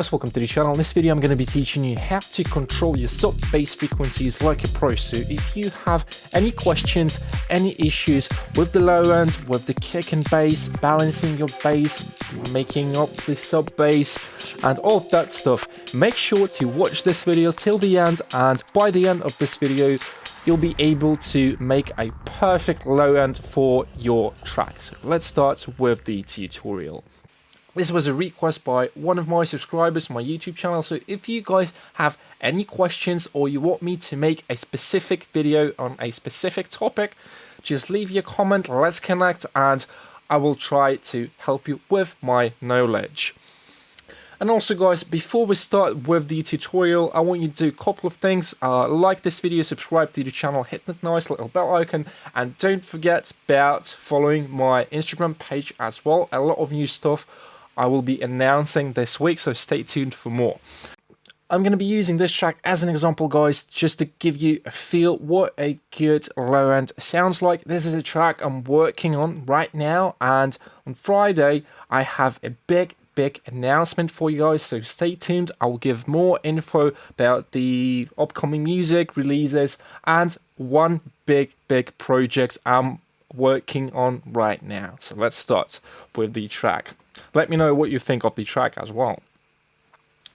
guys, welcome to the channel. In this video I'm going to be teaching you how to control your sub bass frequencies like a pro. So if you have any questions, any issues with the low end, with the kick and bass, balancing your bass, making up the sub bass and all of that stuff, make sure to watch this video till the end, and by the end of this video you'll be able to make a perfect low end for your track. So let's start with the tutorial. This was a request by one of my subscribers on my YouTube channel, so if you guys have any questions or you want me to make a specific video on a specific topic, just leave your comment, let's connect, and I will try to help you with my knowledge. And also guys, before we start with the tutorial, I want you to do a couple of things. Like this video, subscribe to the channel, hit that nice little bell icon, and don't forget about following my Instagram page as well. A lot of new stuff I will be announcing this week, so stay tuned for more. I'm going to be using this track as an example, guys, just to give you a feel what a good low end sounds like. This is a track I'm working on right now, and on Friday I have a big announcement for you guys, so stay tuned. I'll give more info about the upcoming music releases and one big project I'm working on right now. So let's start with the track. Let me know what you think of the track as well.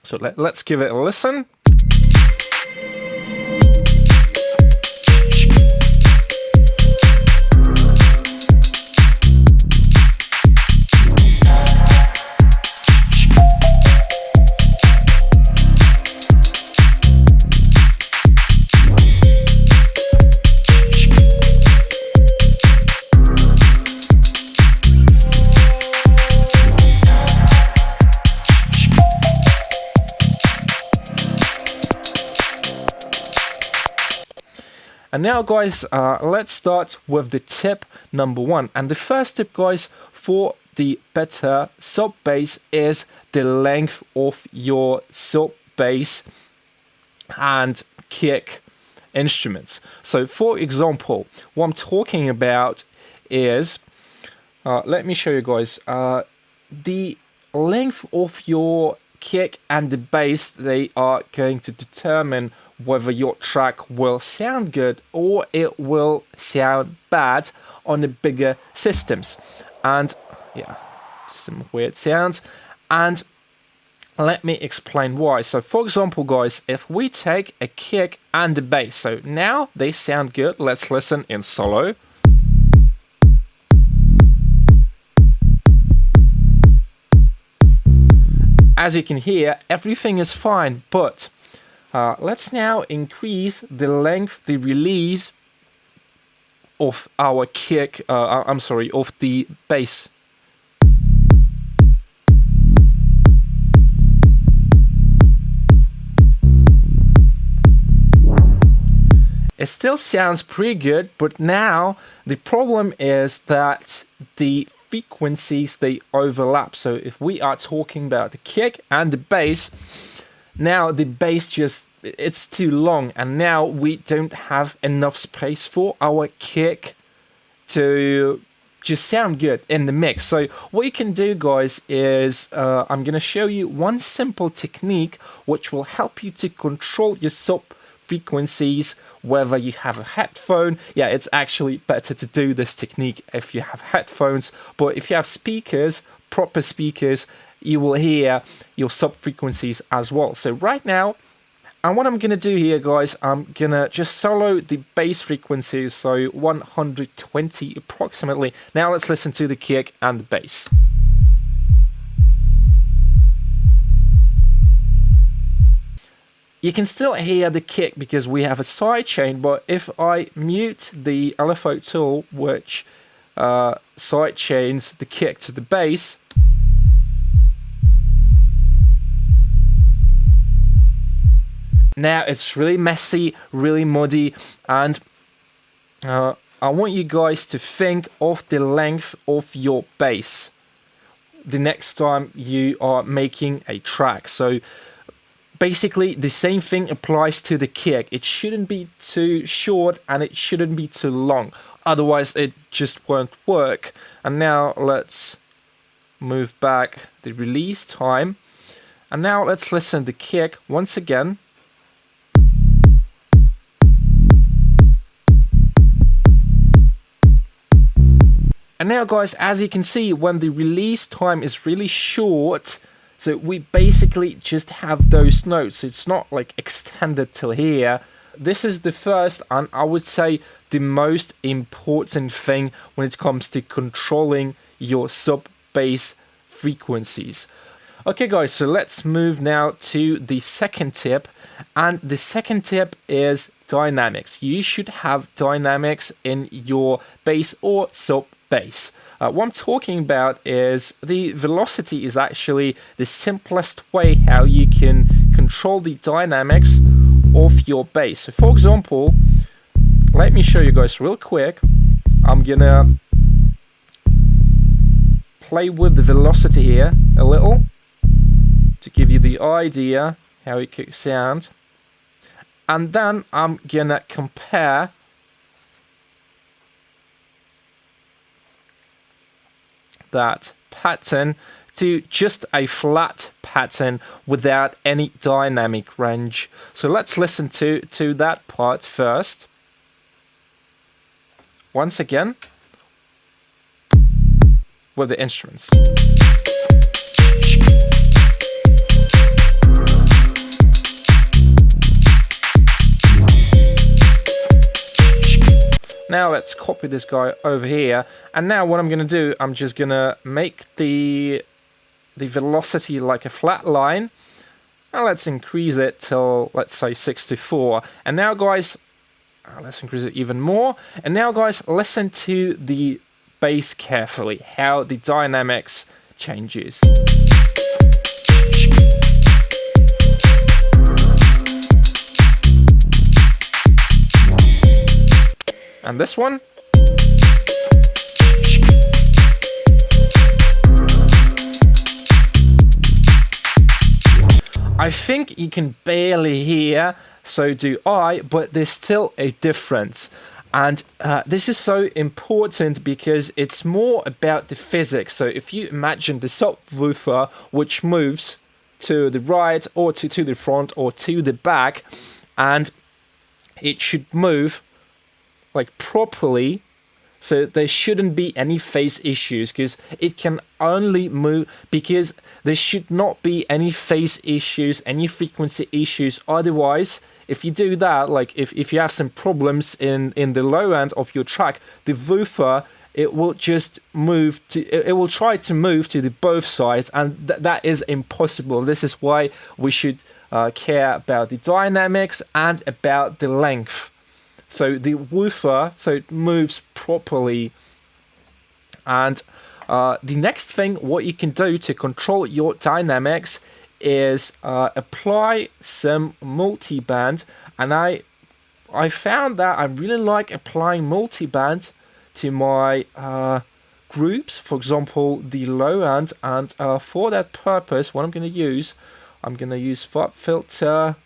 So let's give it a listen. And now guys, let's start with the tip number one. And the first tip, guys, for the better sub bass is the length of your sub bass and kick instruments. So for example, what I'm talking about is, let me show you guys, the length of your kick and the bass, they are going to determine whether your track will sound good or it will sound bad on the bigger systems. And yeah, some weird sounds, and let me explain why. So for example guys, if we take a kick and a bass, so now they sound good, let's listen in solo. As you can hear, everything is fine, but let's now increase the length, the release of our kick, of the bass. It still sounds pretty good, but now the problem is that the frequencies, they overlap. So if we are talking about the kick and the bass, now the bass it's too long, and now we don't have enough space for our kick to just sound good in the mix. So what you can do guys is I'm going to show you one simple technique which will help you to control your sub frequencies whether you have a headphone. Yeah, it's actually better to do this technique if you have headphones, but if you have speakers, proper speakers, you will hear your sub frequencies as well. So right now, and what I'm gonna do here guys, I'm gonna just solo the bass frequencies, so 120 approximately. Now let's listen to the kick and the bass. You can still hear the kick because we have a sidechain, but if I mute the LFO tool, which sidechains the kick to the bass, now it's really messy, really muddy, and I want you guys to think of the length of your bass the next time you are making a track. So basically the same thing applies to the kick. It shouldn't be too short and it shouldn't be too long, otherwise it just won't work. And now let's move back the release time, And now let's listen to the kick once again. And now guys, as you can see, when the release time is really short, so we basically just have those notes. It's not like extended till here. This is the first, and I would say the most important thing when it comes to controlling your sub-bass frequencies. Okay guys, so let's move now to the second tip. And the second tip is dynamics. You should have dynamics in your bass or sub-bass. What I'm talking about is the velocity is actually the simplest way how you can control the dynamics of your bass. So for example, let me show you guys real quick. I'm gonna play with the velocity here a little to give you the idea how it could sound. And then I'm gonna compare that pattern to just a flat pattern without any dynamic range. So let's listen to that part first. Once again, with the instruments. Now let's copy this guy over here, and now what I'm going to do, I'm just going to make the velocity like a flat line, and let's increase it till, let's say, 64. And now guys, let's increase it even more. And now guys, listen to the bass carefully, how the dynamics changes. And this one. I think you can barely hear, so do I, but there's still a difference. And this is so important because it's more about the physics. So if you imagine the subwoofer, which moves to the right or to the front or to the back, and it should move like properly, so there shouldn't be any phase issues, because it can only move, because there should not be any phase issues, any frequency issues. Otherwise, if you do that, like if you have some problems in the low end of your track, the woofer, it will just move to, it will try to move to the both sides, and that is impossible. This is why we should care about the dynamics and about the length. So the woofer, so it moves properly. And the next thing, what you can do to control your dynamics is apply some multiband. And I found that I really like applying multiband to my groups, for example, the low end. And for that purpose, what I'm going to use Fab Filter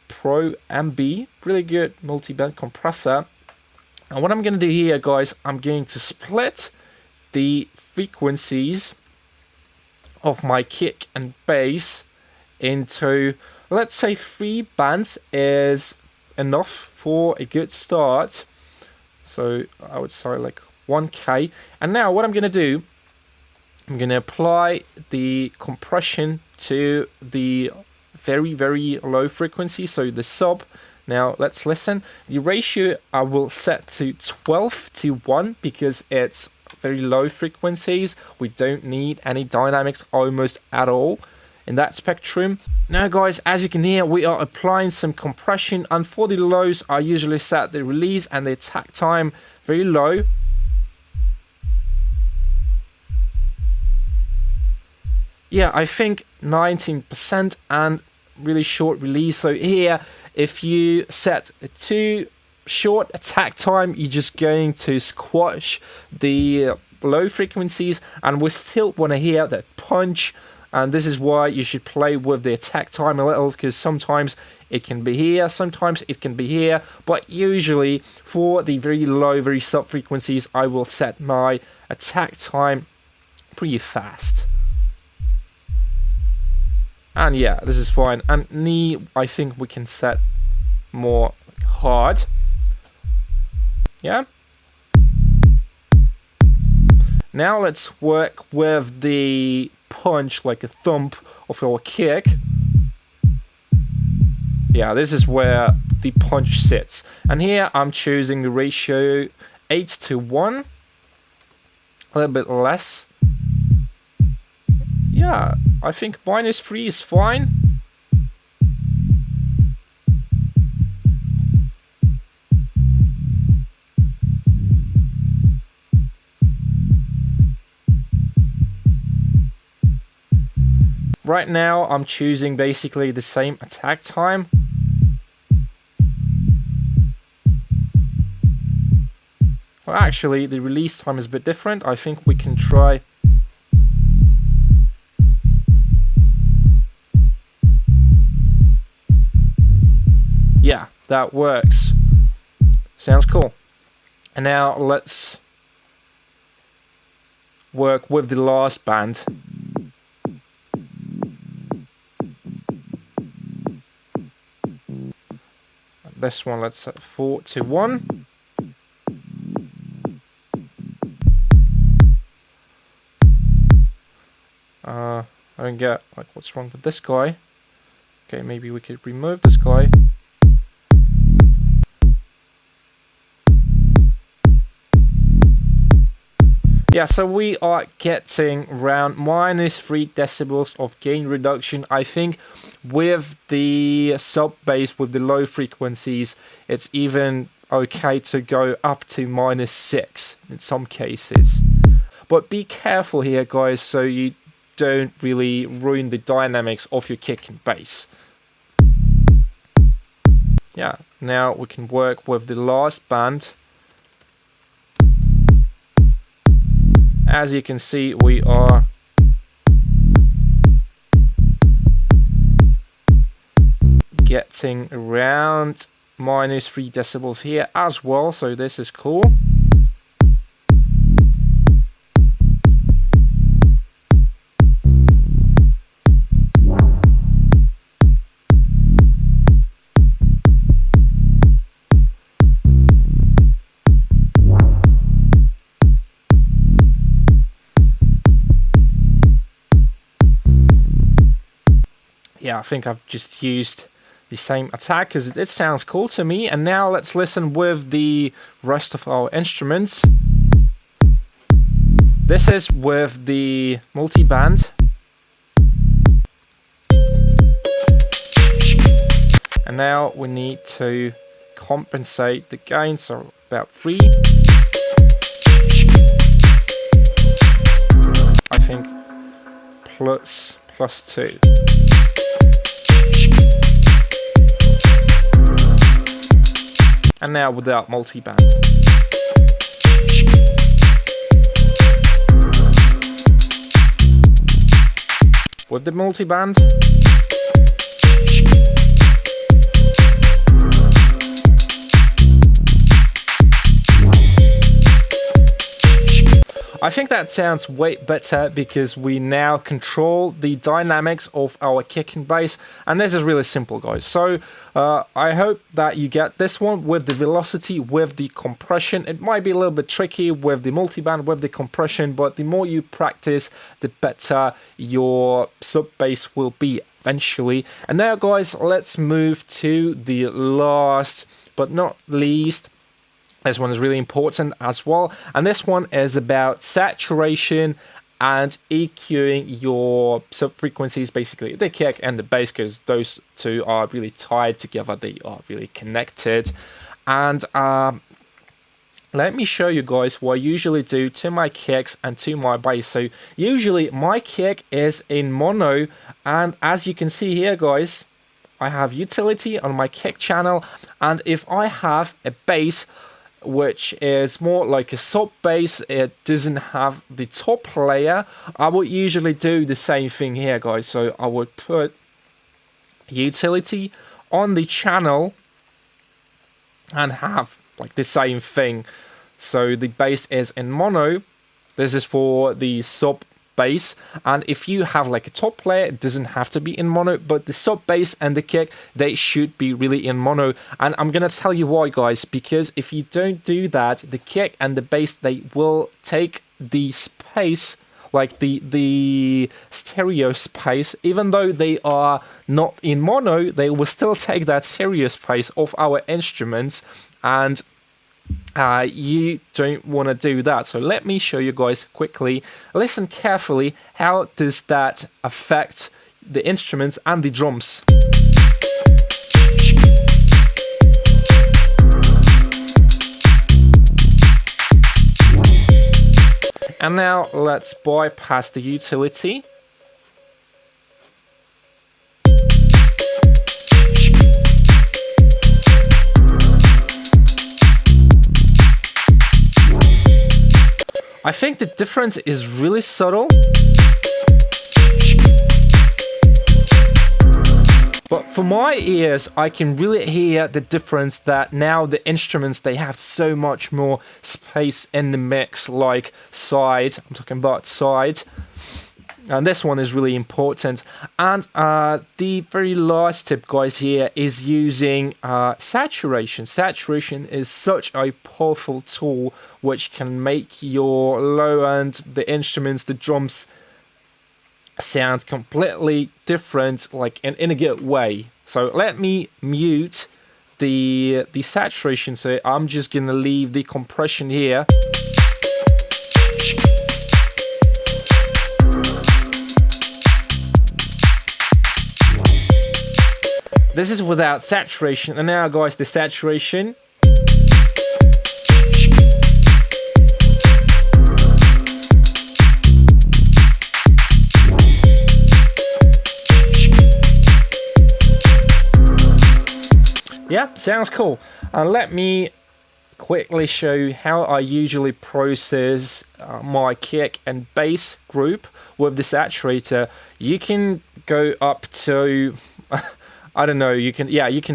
Pro MB, really good multi-band compressor. And what I'm going to do here, guys, I'm going to split the frequencies of my kick and bass into, let's say, 3 bands is enough for a good start. So I would say like 1K. And now what I'm going to do, I'm going to apply the compression to the very, very low frequency, so the sub. Now let's listen. The ratio I will set to 12:1 because it's very low frequencies. We don't need any dynamics almost at all in that spectrum. Now guys, as you can hear, we are applying some compression, and for the lows I usually set the release and the attack time very low. Yeah, I think 19% and really short release. So here, if you set a too short attack time, you're just going to squash the low frequencies, and we still want to hear that punch. And this is why you should play with the attack time a little, because sometimes it can be here, sometimes it can be here, but usually for the very low, very sub frequencies, I will set my attack time pretty fast. And yeah, this is fine. And knee, I think we can set more hard. Yeah. Now let's work with the punch, like a thump of our kick. Yeah, this is where the punch sits. And here I'm choosing the ratio 8:1. A little bit less. Yeah, I think -3 is fine. Right now, I'm choosing basically the same attack time. Well, actually, the release time is a bit different. I think we can try... Yeah, that works. Sounds cool. And now let's work with the last band. This one, let's set 4:1. I don't get like what's wrong with this guy. Okay, maybe we could remove this guy. Yeah, so we are getting around -3 decibels of gain reduction. I think with the sub bass, with the low frequencies, it's even okay to go up to -6 in some cases. But be careful here, guys, so you don't really ruin the dynamics of your kick and bass. Yeah, now we can work with the last band. As you can see, we are getting around -3 decibels here as well, so this is cool. Yeah, I think I've just used the same attack because it sounds cool to me. And now let's listen with the rest of our instruments. This is with the multi-band. And now we need to compensate the gain, so about 3. I think plus 2. And now without multi-band. With the multi-band. I think that sounds way better because we now control the dynamics of our kick and bass, and this is really simple, guys. So I hope that you get this one with the velocity, with the compression. It might be a little bit tricky with the multiband, with the compression, but the more you practice, the better your sub bass will be eventually. And now, guys, let's move to the last but not least. This one is really important as well, and this one is about saturation and EQing your sub-frequencies, basically the kick and the bass, because those two are really tied together, they are really connected. And let me show you guys what I usually do to my kicks and to my bass. So usually my kick is in mono, and as you can see here, guys, I have utility on my kick channel, and if I have a bass which is more like a sub bass, it doesn't have the top layer, I would usually do the same thing here, guys. So I would put utility on the channel and have like the same thing. So the bass is in mono. This is for the sub bass. And if you have like a top player, it doesn't have to be in mono, but the sub bass and the kick, they should be really in mono. And I'm gonna tell you why, guys, because if you don't do that, the kick and the bass, they will take the space, like the stereo space. Even though they are not in mono, they will still take that stereo space of our instruments, and you don't want to do that. So let me show you guys quickly. Listen carefully. How does that affect the instruments and the drums? And now let's bypass the utility. I think the difference is really subtle. But for my ears, I can really hear the difference that now the instruments, they have so much more space in the mix, like side. I'm talking about side. And this one is really important. And the very last tip, guys, here is using saturation. Saturation is such a powerful tool which can make your low end, the instruments, the drums sound completely different, like in a good way. So let me mute the saturation. So I'm just gonna leave the compression here. This is without saturation. And now, guys, the saturation. Yeah, sounds cool. And let me quickly show you how I usually process my kick and bass group with the saturator. You can go up to I don't know, you can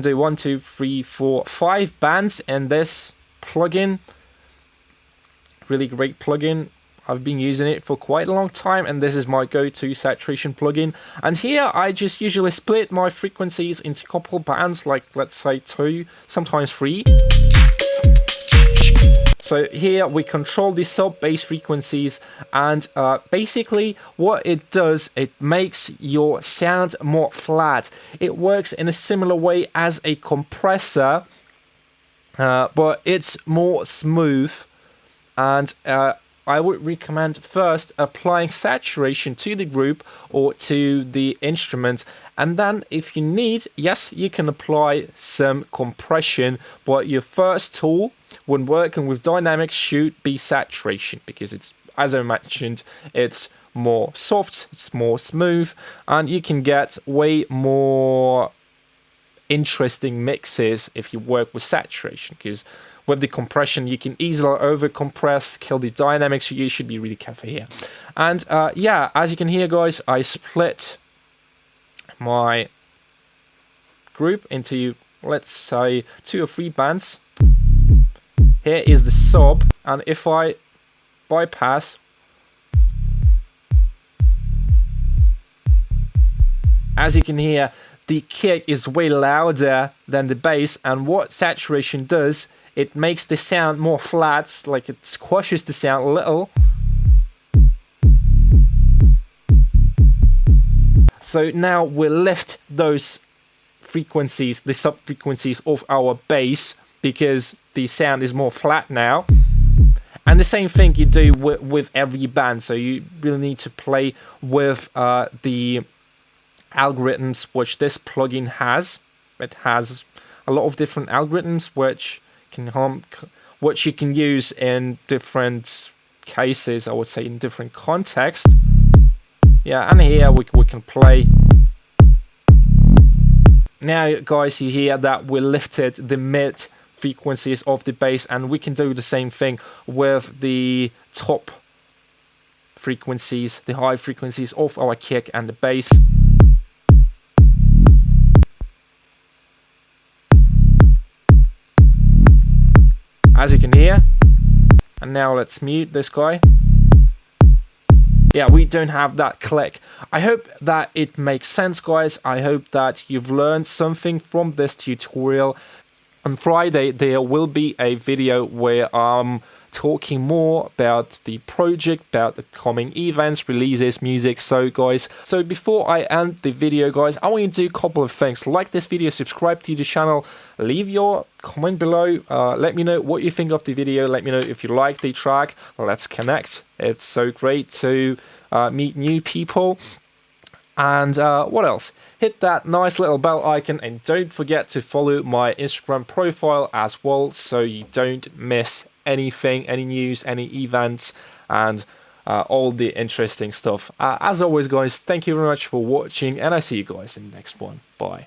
do 1, 2, 3, 4, 5 bands in this plugin. Really great plugin. I've been using it for quite a long time, and this is my go-to saturation plugin. And here I just usually split my frequencies into a couple bands, like let's say 2, sometimes 3. So here we control the sub bass frequencies, and basically what it does, it makes your sound more flat. It works in a similar way as a compressor, but it's more smooth. And I would recommend first applying saturation to the group or to the instrument, and then if you need, yes, you can apply some compression, but your first tool when working with dynamics should be saturation, because it's, as I mentioned, it's more soft, it's more smooth, and you can get way more interesting mixes if you work with saturation, because with the compression you can easily over compress, kill the dynamics. You should be really careful here. And yeah, as you can hear, guys, I split my group into, let's say, 2 or 3 bands. Here is the sub, and if I bypass, as you can hear, the kick is way louder than the bass, and what saturation does, it makes the sound more flat, like it squashes the sound a little. So now we lift those frequencies, the sub frequencies of our bass, because the sound is more flat now. And the same thing you do with every band. So you really need to play with the algorithms which this plugin has. It has a lot of different algorithms which you can use in different cases, I would say, in different contexts. Yeah, and here we can play. Now, guys, you hear that we lifted the mid frequencies of the bass, and we can do the same thing with the top frequencies, the high frequencies of our kick and the bass. As you can hear. And now let's mute this guy. yeah, we don't have that click. I hope that it makes sense, guys. I hope that you've learned something from this tutorial. On Friday, there will be a video where I'm talking more about the project, about the coming events, releases, music. So guys, so before I end the video, guys, I want you to do a couple of things. Like this video, subscribe to the channel, leave your comment below, let me know what you think of the video, let me know if you like the track. Let's connect. It's so great to meet new people. And what else? Hit that nice little bell icon, and don't forget to follow my Instagram profile as well, so you don't miss anything, any news, any events, and all the interesting stuff. As always, guys, thank you very much for watching, and I see you guys in the next one. Bye.